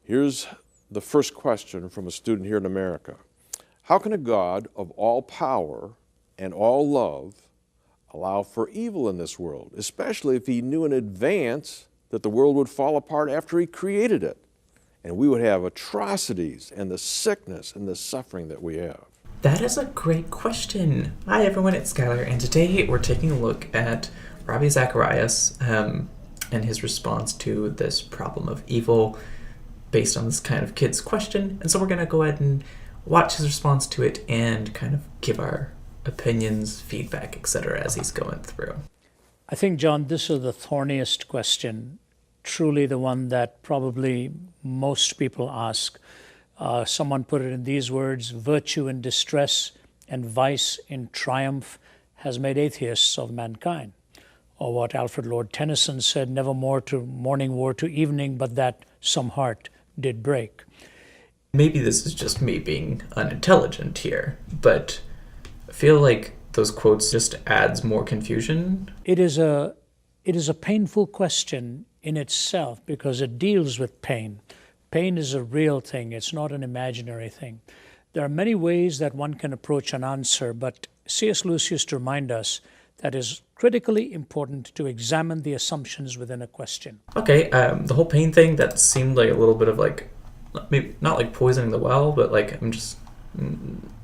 Here's the first question from a student here in America. How can a God of all power and all love allow for evil in this world, especially if he knew in advance that the world would fall apart after he created it, and we would have atrocities and the sickness and the suffering that we have? That is a great question. Hi everyone, it's Skylar, and today we're taking a look at Ravi Zacharias and his response to this problem of evil based on this kind of kid's question. And so we're going to go ahead and watch his response to it and kind of give our opinions, feedback, etc. as he's going through. I think, John, this is the thorniest question, truly the one that probably most people ask. Someone put it in these words: virtue in distress and vice in triumph has made atheists of mankind. Or what Alfred Lord Tennyson said, never more to morning wore to evening, but that some heart did break. Maybe this is just me being unintelligent here, but I feel like those quotes just adds more confusion. It is a painful question in itself because it deals with pain. Pain is a real thing. It's not an imaginary thing. There are many ways that one can approach an answer, but C.S. Lewis used to remind us that it is critically important to examine the assumptions within a question. Okay, the whole pain thing, that seemed like a little bit of like, maybe not like poisoning the well, but like I'm just,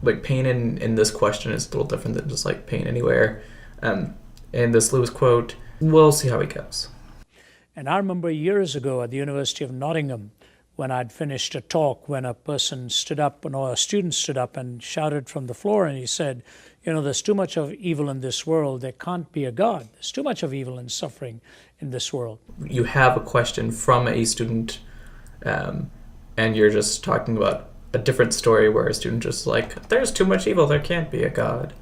like pain in this question is a little different than just like pain anywhere. And this Lewis quote, we'll see how it goes. And I remember years ago at the University of Nottingham, when I'd finished a talk, when a person stood up, or a student stood up and shouted from the floor, and he said, there's too much of evil in this world. There can't be a God. There's too much of evil and suffering in this world. You have a question from a student, and you're just talking about a different story where a student just like, there's too much evil, there can't be a God.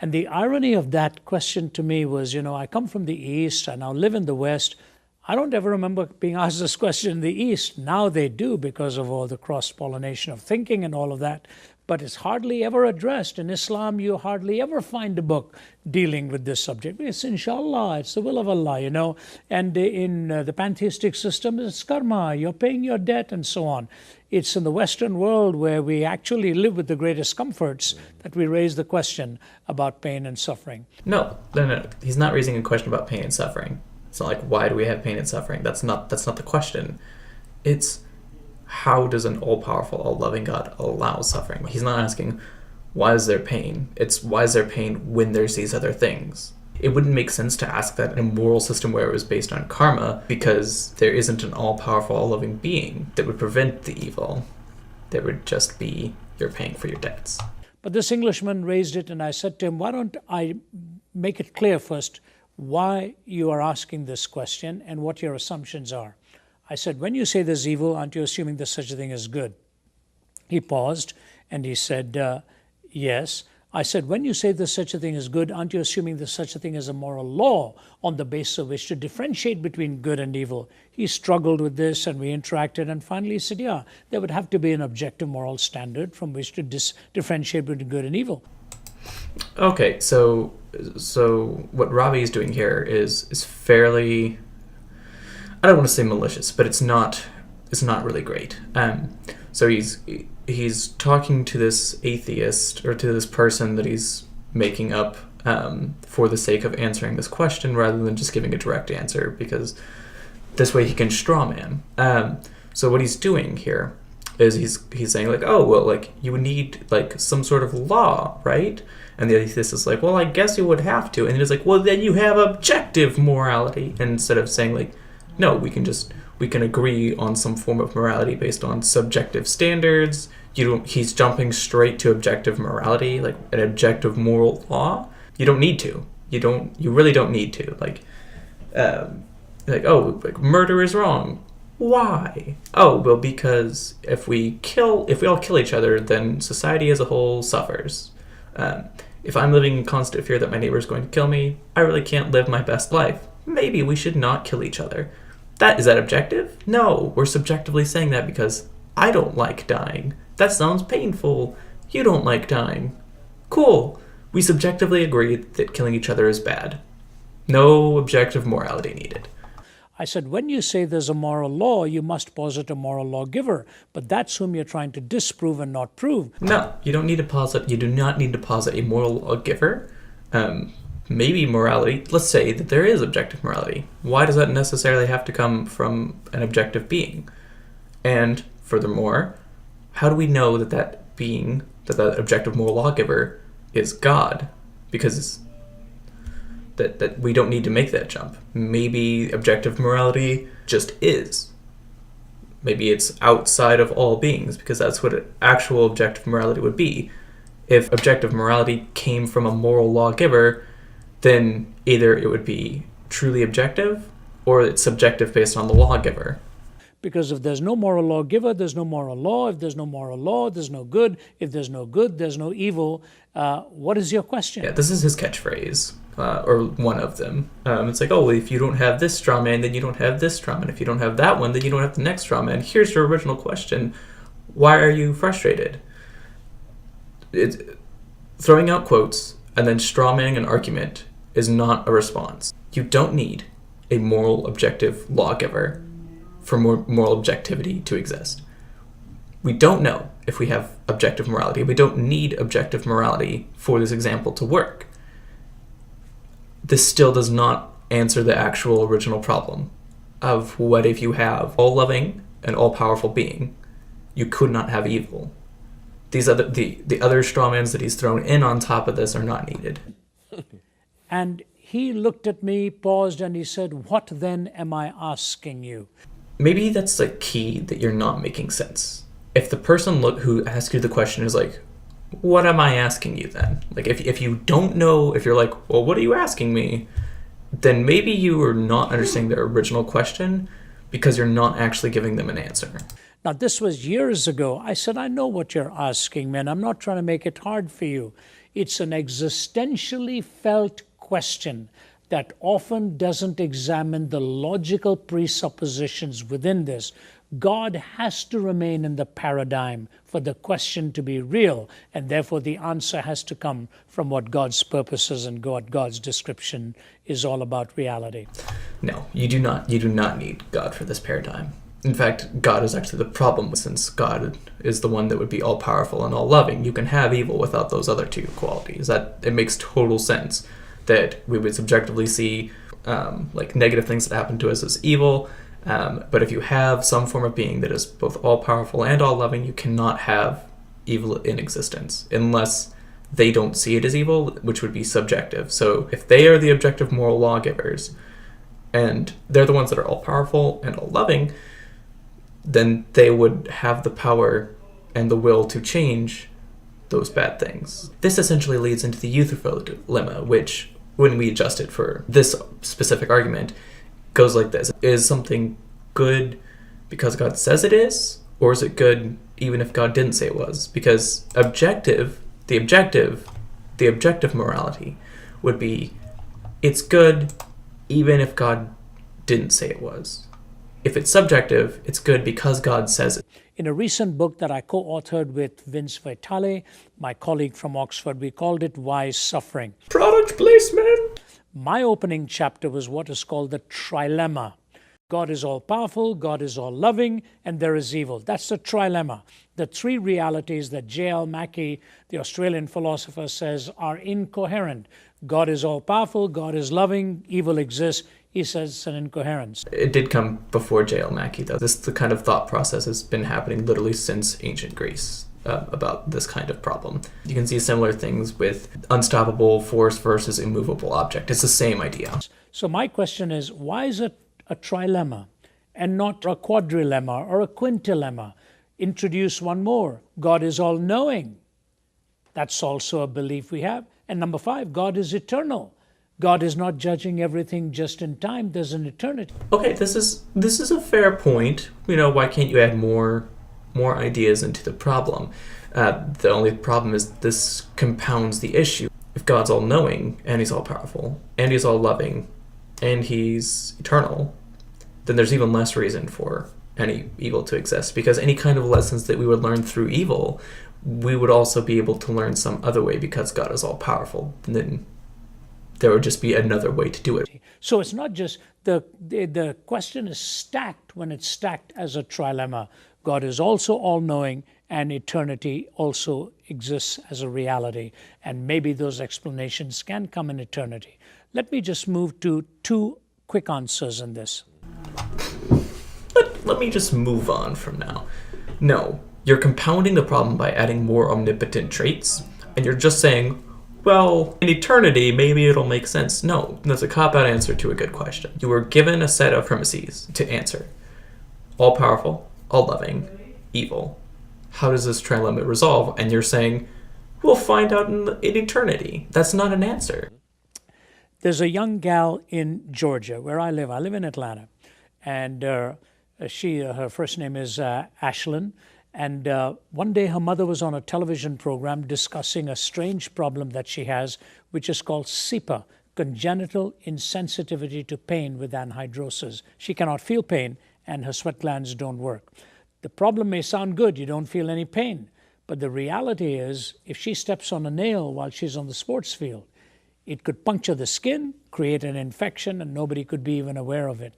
And the irony of that question to me was, I come from the East, I now live in the West. I don't ever remember being asked this question in the East. Now they do because of all the cross-pollination of thinking and all of that. But it's hardly ever addressed. In Islam, you hardly ever find a book dealing with this subject. It's inshallah, it's the will of Allah, And in the pantheistic system, it's karma, you're paying your debt and so on. It's in the Western world where we actually live with the greatest comforts that we raise the question about pain and suffering. No. He's not raising a question about pain and suffering. It's not like, why do we have pain and suffering? That's not the question. It's, how does an all-powerful, all-loving God allow suffering? He's not asking, why is there pain? It's, why is there pain when there's these other things? It wouldn't make sense to ask that in a moral system where it was based on karma, because there isn't an all-powerful, all-loving being that would prevent the evil. There would just be, you're paying for your debts. But this Englishman raised it, and I said to him, why don't I make it clear first why you are asking this question and what your assumptions are. I said, when you say there's evil, aren't you assuming there's such a thing as good? He paused and he said, yes. I said, when you say there's such a thing as good, aren't you assuming there's such a thing as a moral law on the basis of which to differentiate between good and evil? He struggled with this and we interacted, and finally he said, yeah, there would have to be an objective moral standard from which to differentiate between good and evil. Okay, so what Ravi is doing here is fairly, I don't want to say malicious, but it's not really great. So he's talking to this atheist, or to this person that he's making up for the sake of answering this question, rather than just giving a direct answer, because this way he can strawman. So what he's doing here is he's saying like, oh, well, like you would need like some sort of law, right? And the atheist is like, well, I guess you would have to. And he's like, well, then you have objective morality. And instead of saying like, no, we can agree on some form of morality based on subjective standards. He's jumping straight to objective morality, like an objective moral law. You don't need to. You really don't need to. Like, oh, like murder is wrong. Why? Oh, well, because if we all kill each other, then society as a whole suffers. If I'm living in constant fear that my neighbor is going to kill me, I really can't live my best life. Maybe we should not kill each other. Is that objective? No, we're subjectively saying that because I don't like dying. That sounds painful. You don't like dying. Cool. We subjectively agree that killing each other is bad. No objective morality needed. I said, when you say there's a moral law, you must posit a moral lawgiver, but that's whom you're trying to disprove and not prove. No, you don't need to posit. You do not need to posit a moral lawgiver. Maybe morality. Let's say that there is objective morality. Why does that necessarily have to come from an objective being? And furthermore, how do we know that that being, that objective moral lawgiver is God? Because that we don't need to make that jump. Maybe objective morality just is. Maybe it's outside of all beings, because that's what actual objective morality would be. If objective morality came from a moral lawgiver, then either it would be truly objective or it's subjective based on the lawgiver. Because if there's no moral lawgiver, there's no moral law. If there's no moral law, there's no good. If there's no good, there's no evil. What is your question? Yeah, this is his catchphrase, or one of them. It's like, oh, if you don't have this strawman, then you don't have this strawman. If you don't have that one, then you don't have the next strawman. Here's your original question. Why are you frustrated? It's throwing out quotes and then strawmanning an argument is not a response. You don't need a moral objective lawgiver for moral objectivity to exist. We don't know if we have objective morality. We don't need objective morality for this example to work. This still does not answer the actual original problem of what if you have all-loving and all-powerful being, you could not have evil. These other the other strawmans that he's thrown in on top of this are not needed. And he looked at me, paused, and he said, what then am I asking you? Maybe that's the key that you're not making sense. If the person who asks you the question is like, what am I asking you then? Like, if you don't know, if you're like, well, what are you asking me? Then maybe you are not understanding their original question because you're not actually giving them an answer. Now, this was years ago. I said, I know what you're asking, man. I'm not trying to make it hard for you. It's an existentially felt question that often doesn't examine the logical presuppositions within this. God has to remain in the paradigm for the question to be real, and therefore the answer has to come from what God's purposes and what God's description is all about reality. No, you do not need God for this paradigm. In fact, God is actually the problem, since God is the one that would be all-powerful and all-loving. You can have evil without those other two qualities. That it makes total sense that we would subjectively see like negative things that happen to us as evil. But if you have some form of being that is both all-powerful and all-loving, you cannot have evil in existence unless they don't see it as evil, which would be subjective. So if they are the objective moral lawgivers, and they're the ones that are all-powerful and all-loving, then they would have the power and the will to change those bad things. This essentially leads into the euthyphro dilemma, which, when we adjust it for this specific argument, goes like this. Is something good because God says it is, or is it good even if God didn't say it was? Because the objective morality would be, it's good even if God didn't say it was. If it's subjective, it's good because God says it. In a recent book that I co-authored with Vince Vitale, my colleague from Oxford, we called it Wise Suffering. Product placement! My opening chapter was what is called the trilemma. God is all-powerful, God is all-loving, and there is evil. That's the trilemma. The three realities that J.L. Mackie, the Australian philosopher, says are incoherent. God is all-powerful, God is loving, evil exists. He says it's an incoherence. It did come before J.L. Mackie, though. The kind of thought process has been happening literally since ancient Greece about this kind of problem. You can see similar things with unstoppable force versus immovable object. It's the same idea. So my question is, why is it a trilemma and not a quadrilemma or a quintilemma? Introduce one more. God is all-knowing. That's also a belief we have. And number 5, God is eternal. God is not judging everything just in time. There's an eternity. Okay, this is a fair point. Why can't you add more ideas into the problem? The only problem is this compounds the issue. If God's all-knowing, and he's all-powerful, and he's all-loving, and he's eternal, then there's even less reason for any evil to exist, because any kind of lessons that we would learn through evil, we would also be able to learn some other way because God is all-powerful. And then There would just be another way to do it. So it's not just the question is stacked when it's stacked as a trilemma. God is also all-knowing, and eternity also exists as a reality. And maybe those explanations can come in eternity. Let me just move to 2 quick answers in this. Let me just move on from now. No, you're compounding the problem by adding more omnipotent traits, and you're just saying, well, in eternity, maybe it'll make sense. No, that's a cop-out answer to a good question. You were given a set of premises to answer. All-powerful, all-loving, evil. How does this trilemma resolve? And you're saying, we'll find out in eternity. That's not an answer. There's a young gal in Georgia, where I live. I live in Atlanta. And her first name is Ashlyn. And one day her mother was on a television program discussing a strange problem that she has, which is called CIPA, congenital insensitivity to pain with anhidrosis. She cannot feel pain, and her sweat glands don't work. The problem may sound good, you don't feel any pain. But the reality is, if she steps on a nail while she's on the sports field, it could puncture the skin, create an infection, and nobody could be even aware of it.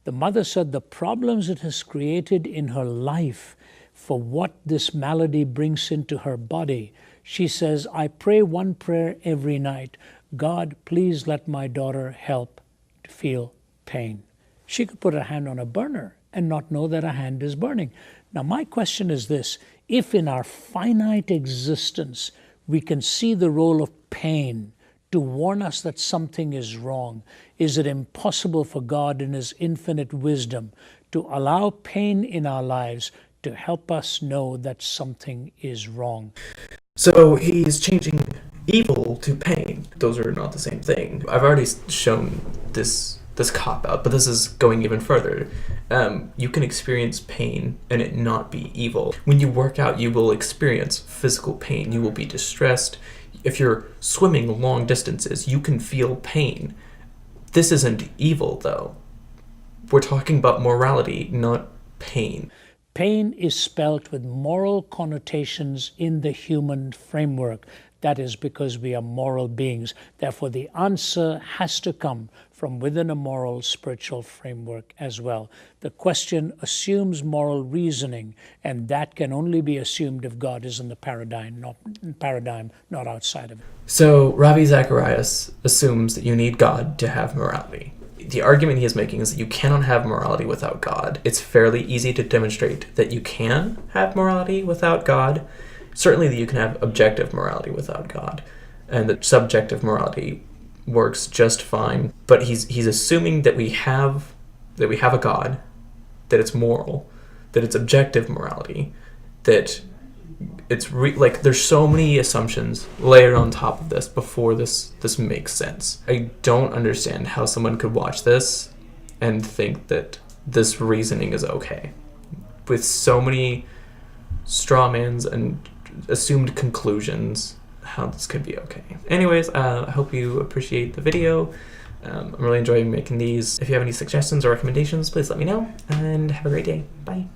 The mother said the problems it has created in her life for what this malady brings into her body. She says, I pray one prayer every night. God, please let my daughter help to feel pain. She could put her hand on a burner and not know that her hand is burning. Now, my question is this. If in our finite existence we can see the role of pain to warn us that something is wrong, is it impossible for God in His infinite wisdom to allow pain in our lives to help us know that something is wrong? So he's changing evil to pain. Those are not the same thing. I've already shown this cop-out, but this is going even further. You can experience pain and it not be evil. When you work out, you will experience physical pain. You will be distressed. If you're swimming long distances, you can feel pain. This isn't evil, though. We're talking about morality, not pain. Pain is spelt with moral connotations in the human framework. That is because we are moral beings. Therefore, the answer has to come from within a moral, spiritual framework as well. The question assumes moral reasoning, and that can only be assumed if God is in the paradigm, not outside of it. So Ravi Zacharias assumes that you need God to have morality. The argument he is making is that you cannot have morality without God. It's fairly easy to demonstrate that you can have morality without God. Certainly that you can have objective morality without God, and that subjective morality works just fine. But he's assuming that we have a God, that it's moral, that it's objective morality, that it's there's so many assumptions layered on top of this before this makes sense. I don't understand how someone could watch this and think that this reasoning is okay, with so many strawmans and assumed conclusions, how this could be okay. Anyways, I hope you appreciate the video. I'm really enjoying making these. If you have any suggestions or recommendations, please let me know, and have a great day. Bye.